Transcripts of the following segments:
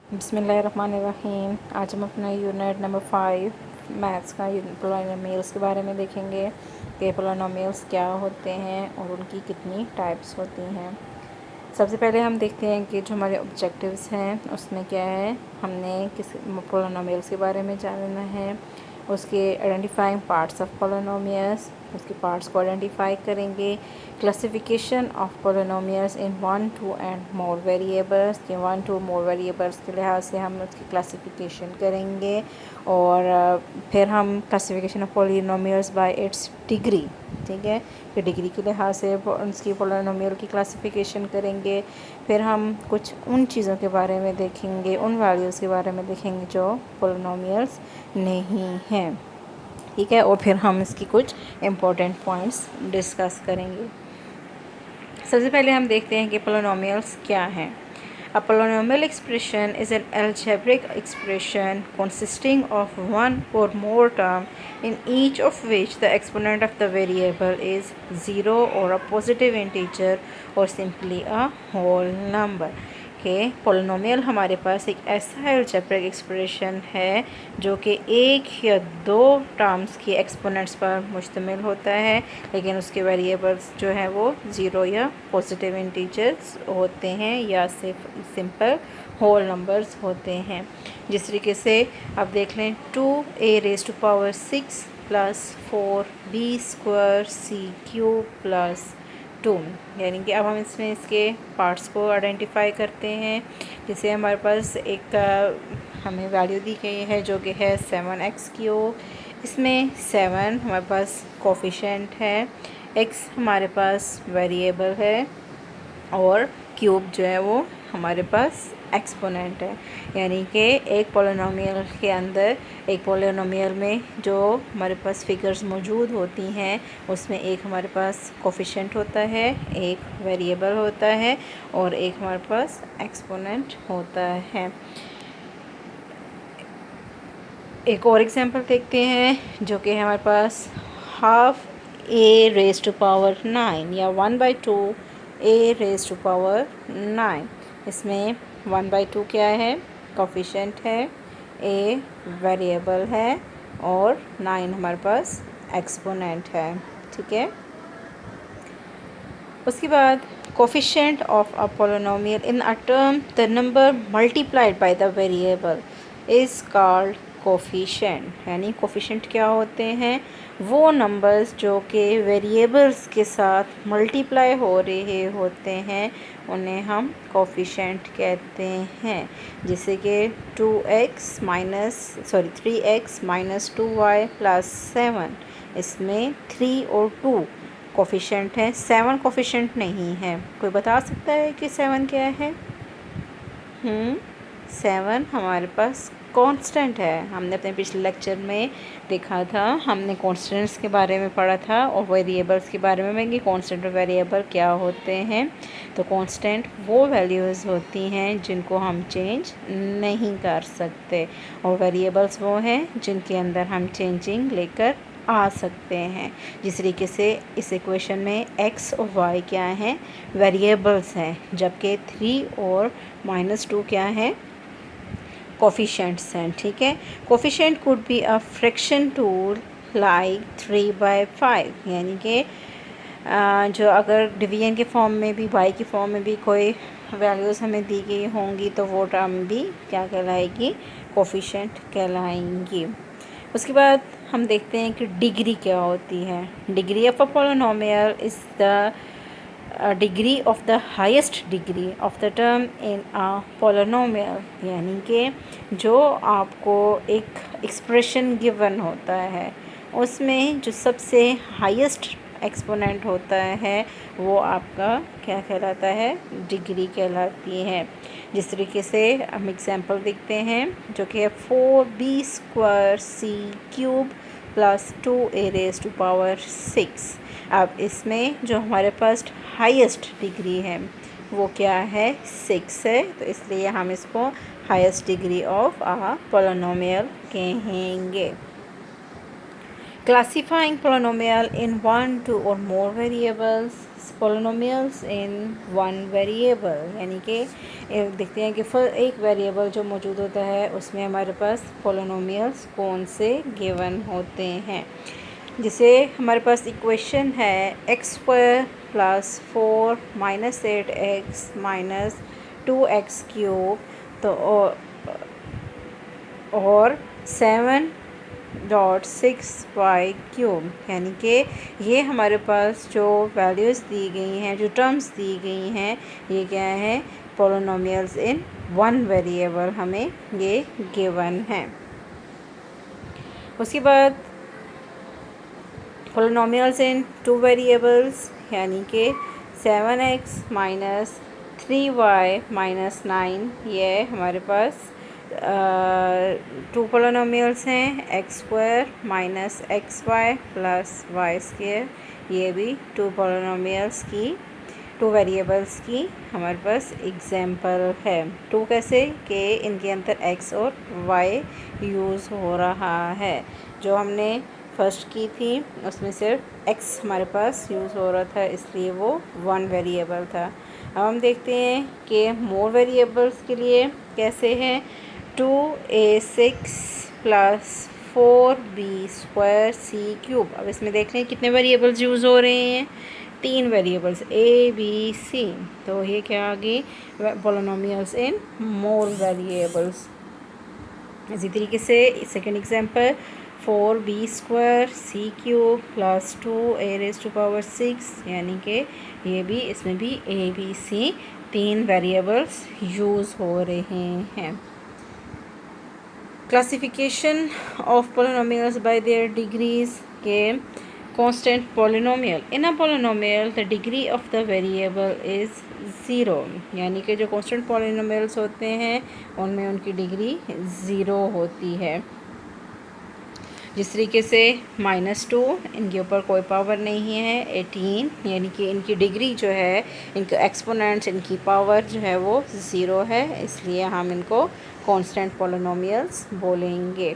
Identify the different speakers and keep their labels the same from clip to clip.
Speaker 1: बिस्मिल्लाहिर्रहमानिर्रहीम। आज हम अपना यूनिट नंबर 5 मैथ्स का पोलिनोमियल्स के बारे में देखेंगे कि पोलिनोमियल्स क्या होते हैं और उनकी कितनी टाइप्स होती हैं। सबसे पहले हम देखते हैं कि जो हमारे ऑब्जेक्टिव्स हैं उसमें क्या है। हमने किस पोलिनोमियल्स के बारे में जानना है, उसके आइडेंटिफाइंग पार्ट्स ऑफ पोलिनोमियल्स, उसके पार्ट्स को आइडेंटिफाई करेंगे। Classification of polynomials in 1, 2 and more variables के 1, 2 मोर वेरिएबल्स के लिहाज से हम उसकी क्लासिफिकेशन करेंगे। और फिर हम classification of polynomials bye it's degree, ठीक है, कि डिग्री के लिहाज से उसकी पोलिनोमियल की क्लासिफिकेशन करेंगे। फिर हम कुछ उन चीज़ों के बारे में देखेंगे, उन वैल्यूज़ के बारे में देखेंगे जो पोलिनोमियल्स नहीं हैं, ठीक है। और फिर हम इसकी कुछ इम्पोर्टेंट पॉइंट्स डिस्कस करेंगे। सबसे पहले हम देखते हैं कि पोलिनोमियल्स क्या हैं। A polynomial expression is an algebraic expression consisting of one or more terms, in each of which the exponent of the variable is 0 or a positive integer or simply a whole number। के polynomial हमारे पास एक ऐसा algebraic expression है जो कि एक या दो टर्म्स की एक्सपोनेंट्स पर मुश्तमिल होता है, लेकिन उसके वेरिएबल्स जो हैं वो ज़ीरो या पॉजिटिव इंटीजर्स होते हैं या सिर्फ सिंपल होल नंबर्स होते हैं। जिस तरीके से आप देख लें 2a⁻6 + 4b² + 2, यानी कि अब हम इसमें इसके पार्ट्स को आइडेंटिफाई करते हैं। जैसे हमारे पास एक हमें वैल्यू दी गई है जो कि है 7x³। इसमें 7 हमारे पास कोफिशिएंट है, x हमारे पास वेरिएबल है और क्यूब जो है वो हमारे पास एक्सपोनेंट है। यानी कि एक पोलिनोमियल के अंदर, एक पोलिनोमियल में जो हमारे पास फिगर्स मौजूद होती हैं उसमें एक हमारे पास कोफिशिएंट होता है, एक वेरिएबल होता है और एक हमारे पास एक्सपोनेंट होता है। एक और एग्जांपल देखते हैं जो कि हमारे पास ½ a⁻9 या 1/2 a⁻9। इसमें 1/2 क्या है, कोफिशिएंट है, a वेरिएबल है और 9 हमारे पास एक्सपोनेंट है, ठीक है। उसके बाद coefficient of a polynomial in a term the number multiplied by the variable is called coefficient. यानी कोफिशिएंट क्या होते हैं, वो नंबर्स जो कि वेरिएबल्स के साथ मल्टीप्लाई हो रहे होते हैं उन्हें हम कोफिशिएंट कहते हैं। जैसे कि 3x - 2y + 7, इसमें 3 और 2 कोफिशिएंट है, 7 कोफिशिएंट नहीं है। कोई बता सकता है कि 7 क्या है? 7 हमारे पास कांस्टेंट है। हमने अपने पिछले लेक्चर में देखा था, हमने कांस्टेंट्स के बारे में पढ़ा था और वेरिएबल्स के बारे में कि कांस्टेंट और वेरिएबल क्या होते हैं। तो कांस्टेंट वो वैल्यूज़ होती हैं जिनको हम चेंज नहीं कर सकते और वेरिएबल्स वो हैं जिनके अंदर हम चेंजिंग लेकर आ सकते हैं। जिस तरीके से इस इक्वेशन में x और y क्या हैं, वेरिएबल्स हैं, जबकि 3 और -2 क्या है, कोफिशिएंट्स हैं, ठीक है। Coefficient could be a fraction tool like 3/5, यानी कि जो अगर डिवीजन के फॉर्म में भी, y के फॉर्म में भी कोई वैल्यूज़ हमें दी गई होंगी तो वो टर्म भी क्या कहलाएगी, कोफिशिएंट कहलाएंगी। उसके बाद हम देखते हैं कि डिग्री क्या होती है। Degree of a polynomial is the degree of the highest degree of the term in a polynomial, यानी कि जो आपको एक एक्सप्रेशन गिवन होता है उसमें जो सबसे हाईएस्ट एक्सपोनेंट होता है वो आपका क्या कहलाता है, डिग्री कहलाती है। जिस तरीके से हम एग्जांपल देखते हैं जो कि 4b² + 2a⁻6। अब इसमें जो हमारे पास हाईएस्ट डिग्री है वो क्या है, 6 है, तो इसलिए हम इसको highest degree of a polynomial कहेंगे। Classifying polynomial in one, two or more variables. Polynomials in one variable, यानी कि देखते हैं कि एक वेरिएबल जो मौजूद होता है उसमें हमारे पास polynomials कौन से गिवन होते हैं। जिसे हमारे पास इक्वेशन है x² + 4 - 8x - 2x³ तो और 7.6y³, यानी कि ये हमारे पास जो वैल्यूज़ दी गई हैं, जो टर्म्स दी गई हैं, ये क्या है, पोलिनोमियल्स इन वन वेरिएबल हमें ये गिवन है। उसके बाद पोलिनोमियल्स इन टू वेरिएबल्स, यानी कि 7x - 3y - 9, ये हमारे पास टू पोलिनोमियल्स हैं। x² - xy + y², ये भी टू पोलिनोमियल्स की, टू वेरिएबल्स की हमारे पास एग्जांपल है। टू कैसे कि इनके अंदर x और y यूज़ हो रहा है। जो हमने फर्स्ट की थी उसमें सिर्फ x हमारे पास यूज़ हो रहा था, इसलिए वो वन वेरिएबल था। अब हम देखते हैं कि मोर वेरिएबल्स के लिए कैसे हैं। 2a6 + 4b² c³। अब इसमें देख रहे हैं कितने वेरिएबल्स यूज़ हो रहे हैं, 3 वेरिएबल्स a b c। तो ये क्या आ गई, पोलिनोमियल्स इन मोर वेरिएबल्स। इसी तरीके से second example 4b² c³ + 2a⁻6, यानी कि ये भी, इसमें भी a b c 3 variables use हो रहे हैं। Classification of polynomials bye there degrees के constant polynomial in a polynomial the degree of the variable is 0, यानी कि जो constant polynomials होते हैं उनमें उनकी डिग्री 0 होती है। जिस तरीके से -2, इनके ऊपर कोई पावर नहीं है। 18, यानी कि इनकी डिग्री जो है, इनके एक्सपोनेंट्स, इनकी पावर जो है वो 0 है, इसलिए हम इनको कांस्टेंट पोलिनोमियल्स बोलेंगे।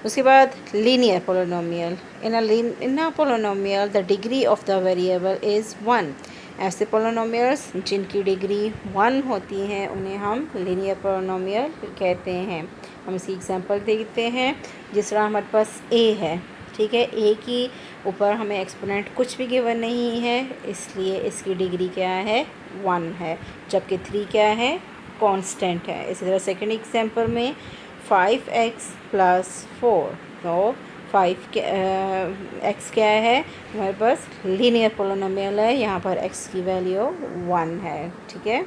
Speaker 1: उसके बाद linear polynomial. In a polynomial the degree of the variable is 1। ऐसे पोलिनोमियल्स जिनकी डिग्री 1 होती हैं उन्हें हम लीनियर पोलिनोमियल कहते हैं। हम इसकी एग्जांपल देखते हैं। जिस तरह हमारे पास a है, ठीक है, a की ऊपर हमें एक्सपोनेंट कुछ भी गिवन नहीं है, इसलिए इसकी डिग्री क्या है, 1 है, जबकि 3 क्या है, कांस्टेंट है। इसी तरह सेकंड एग्जांपल में 5x + 4, तो 5 x क्या है, हमारे पास लीनियर पोलिनोमियल है, यहाँ पर x की वैल्यू 1 है, ठीक है।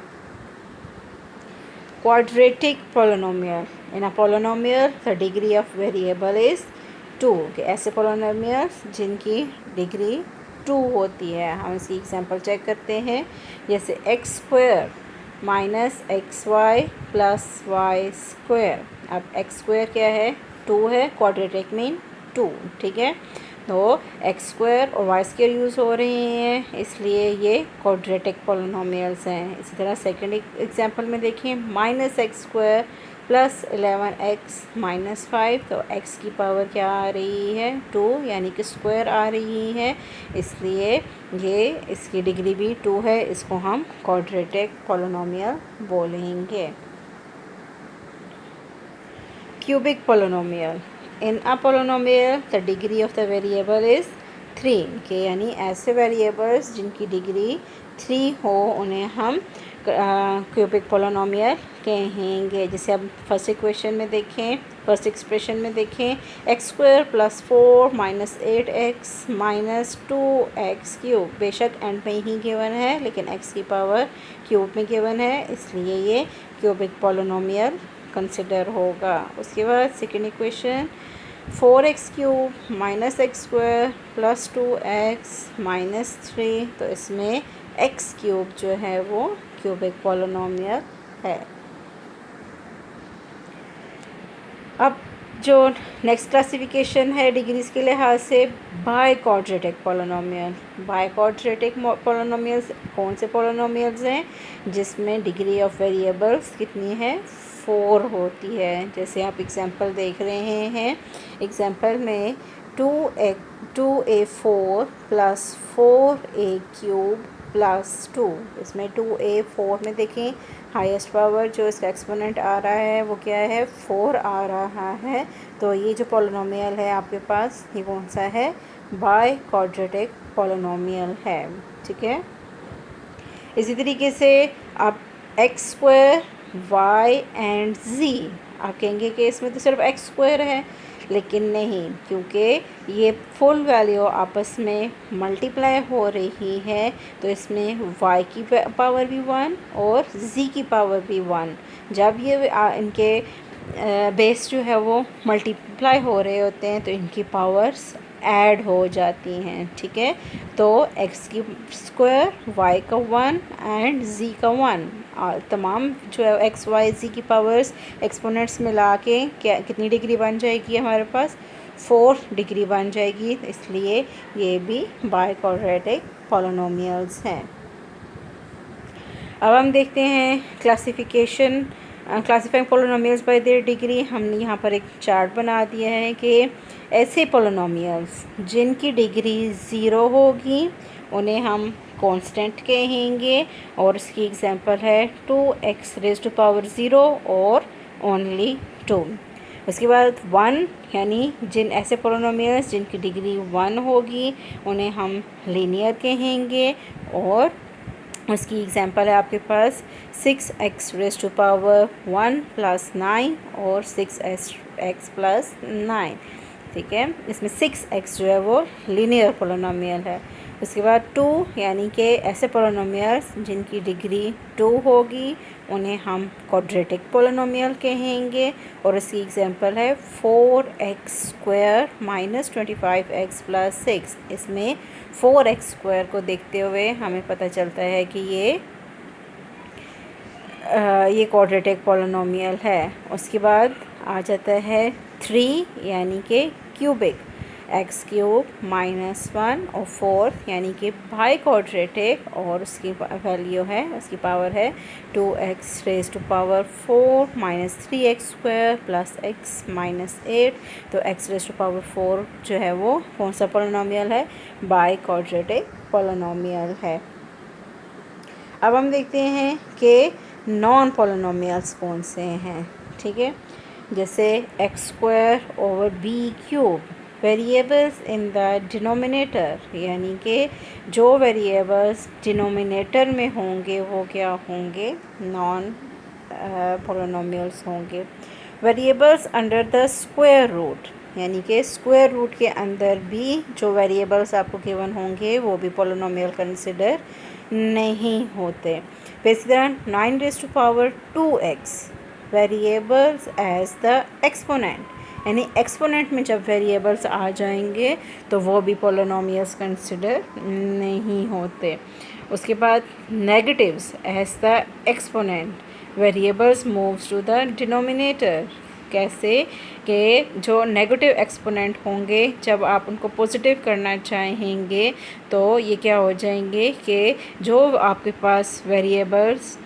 Speaker 1: Quadratic polynomial. In a polynomial the degree of variable is 2, कि ऐसे पोलिनोमियल्स जिनकी डिग्री 2 होती है। हम इसकी एग्जांपल चेक करते हैं। जैसे x² - xy + y²। अब x² क्या है, 2 है, क्वाड्रेटिक मीन 2, ठीक है। तो x² और y² यूज़ हो रहे हैं, इसलिए ये क्वाड्रेटिक पोलिनोमियल्स हैं। इसी तरह सेकंड एग्जांपल में देखिए, -x² + 11x - 5, तो x की पावर क्या आ रही है, 2, यानी कि स्क्वायर आ रही है, इसलिए ये इसकी डिग्री भी 2 है, इसको हम क्वाड्रेटिक पोलिनोमियल बोलेंगे। Cubic polynomial. In a polynomial the degree of the variable is 3, के यानी ऐसे वेरिएबल्स जिनकी डिग्री 3 हो उन्हें हम क्यूबिक पोलिनोमियल कहेंगे। जैसे अब फर्स्ट इक्वेशन में देखें, फर्स्ट एक्सप्रेशन में देखें, x² + 4 - 8x - 2x³। बेशक एंड में ही गिवन है, लेकिन x की पावर क्यूब में गिवन है, इसलिए ये क्यूबिक पोलिनोमियल कंसिडर होगा। उसके बाद second equation 4x³ - x² + 2x - 3, तो इसमें x³ जो है वो क्यूबिक पोलिनोमियल है। अब जो नेक्स्ट क्लासिफिकेशन है डिग्रीज़ के लिहाज से, by quadratic polynomial. By quadratic polynomials कौन से पोलिनोमियल्स हैं जिसमें डिग्री ऑफ वेरिएबल्स कितनी है, 4 होती है। जैसे आप एग्जांपल देख रहे हैं, एग्जांपल में 2a4 प्लस 4a³ प्लस 2, इसमें 2a4 में देखें हाईएस्ट पावर जो इसका एक्सपोनेंट आ रहा है वो क्या है, 4 आ रहा है। तो ये जो पॉलिनोमियल है आपके पास, ये कौन सा है, बाय क्वाड्रेटिक पॉलिनोमियल है। ठीक है, इसी तरीके से आप x² y एंड z, आप कहेंगे कि इसमें तो सिर्फ x² है, लेकिन नहीं, क्योंकि ये फुल वैल्यू आपस में मल्टीप्लाई हो रही है, तो इसमें y की पावर भी 1 और z की पावर भी 1। जब ये इनके बेस जो है वो मल्टीप्लाई हो रहे होते हैं तो इनकी पावर्स ऐड हो जाती हैं। ठीक है, तो x² y का 1 एंड z का 1, तमाम जो है x y z की पावर्स एक्सपोनेंट्स मिला के क्या कितनी डिग्री बन जाएगी हमारे पास, 4 डिग्री बन जाएगी। इसलिए ये भी बाय क्वाड्रेटिक पॉलिनोमियल्स हैं। अब हम देखते हैं classifying polynomials bye there degree. हमने यहाँ पर एक चार्ट बना दिया है कि ऐसे पॉलिनोमियल्स जिनकी डिग्री 0 होगी उन्हें हम कांस्टेंट कहेंगे, और इसकी एग्जांपल है 2x⁻0 और ओनली 2। उसके बाद 1, यानी जिन ऐसे पॉलिनोमियल्स जिनकी डिग्री 1 होगी उन्हें हम लीनियर कहेंगे, और उसकी एग्जांपल है आपके पास 6x⁻1 + 9 और 6x + 9। ठीक है, इसमें 6x जो है वो लीनियर पॉलिनोमियल है। उसके बाद 2, यानी कि ऐसे पॉलिनोमियल्स जिनकी डिग्री 2 होगी उन्हें हम क्वाड्रेटिक पॉलिनोमियल कहेंगे, और इसकी एग्जांपल है 4x² - 25x + 6। इसमें 4x² को देखते हुए हमें पता चलता है कि ये क्वाड्रेटिक पॉलिनोमियल है। उसके बाद आ जाता है 3, यानी कि क्यूबिक, x³ - 1 और 4, यानी कि बाय क्वाड्रेटिक, और उसकी वैल्यू है, उसकी पावर है 2x⁴ - 3x² + x - 8। तो x⁴ जो है वो कौन सा पॉलिनोमियल है, बाय क्वाड्रेटिक पॉलिनोमियल है। अब हम देखते हैं कि नॉन पॉलिनोमियल्स कौन से हैं। ठीक है, जैसे x² / b³ variables in the denominator, यानी कि जो वेरिएबल्स डिनोमिनेटर में होंगे वो क्या होंगे, नॉन पॉलिनोमियल्स होंगे। Variables under the square root, यानी कि स्क्वायर रूट के अंदर भी जो वेरिएबल्स आपको गिवन होंगे वो भी पॉलिनोमियल कंसिडर नहीं होते। इसी तरह 9⁻2x variables as the exponent, यानी एक्सपोनेंट में जब वेरिएबल्स आ जाएंगे तो वो भी पॉलिनोमियल्स कंसिडर नहीं होते। उसके बाद negatives as the exponent variables moves to the denominator. कैसे कि जो नेगेटिव एक्सपोनेंट होंगे जब आप उनको पॉजिटिव करना चाहेंगे तो ये क्या हो जाएंगे कि जो आपके पास वेरिएबल्स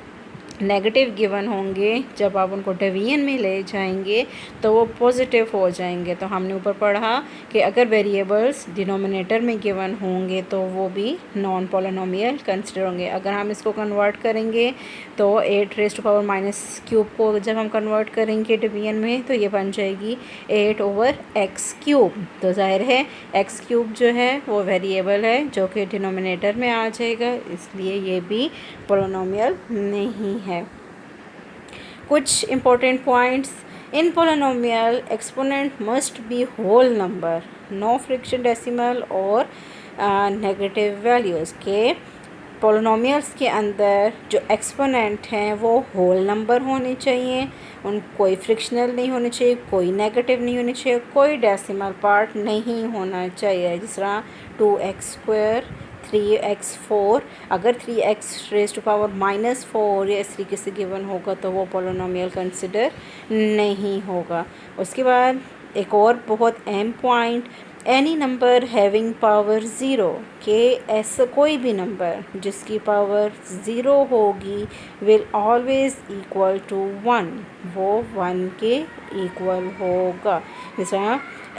Speaker 1: नेगेटिव गिवन होंगे जब आप उनको डिवीजन में ले जाएंगे तो वो पॉजिटिव हो जाएंगे। तो हमने ऊपर पढ़ा कि अगर वेरिएबल्स डिनोमिनेटर में गिवन होंगे तो वो भी नॉन पॉलिनोमियल कंसिडर होंगे। अगर हम इसको कन्वर्ट करेंगे तो 8⁻³ को जब हम कन्वर्ट करेंगे डिवीजन में तो ये बन जाएगी 8/x³। तो जाहिर है x³ जो है वो वेरिएबल है जो कि डिनोमिनेटर में आ जाएगा, इसलिए ये भी पॉलिनोमियल नहीं है। कुछ important points, in polynomial exponent must be whole number, no fraction decimal और नेगेटिव वैल्यूज़ के। पॉलिनोमियल्स के अंदर जो एक्सपोनेंट हैं वो होल नंबर होने चाहिए, उन कोई फ्रिक्शनल नहीं होने चाहिए, कोई नेगेटिव नहीं होने चाहिए, कोई डेसिमल पार्ट नहीं होना चाहिए। जिस तरह 2x², 3x4, अगर 3x⁻⁻4 या इस तरीके से गिवन होगा तो वो पॉलिनोमियल कंसिडर नहीं होगा। उसके बाद एक और बहुत अहम point, any number having power zero, के ऐसा कोई भी नंबर जिसकी पावर ज़ीरो होगी will always equal to one, वो वन के इक्वल होगा। जैसे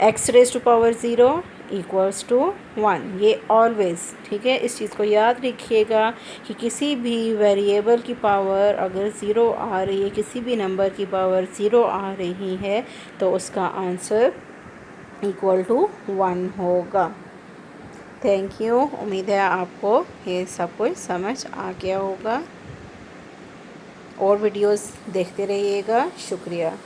Speaker 1: x raise to power zero equals to one, ये ऑलवेज़, ठीक है। इस चीज़ को याद रखिएगा कि किसी भी वेरिएबल की पावर अगर ज़ीरो आ रही है, किसी भी नंबर की पावर ज़ीरो आ रही है, तो उसका आंसर इक्वल टू वन होगा। Thank you. उम्मीद है आपको ये सब कुछ समझ आ गया होगा। और वीडियोस देखते रहिएगा। शुक्रिया।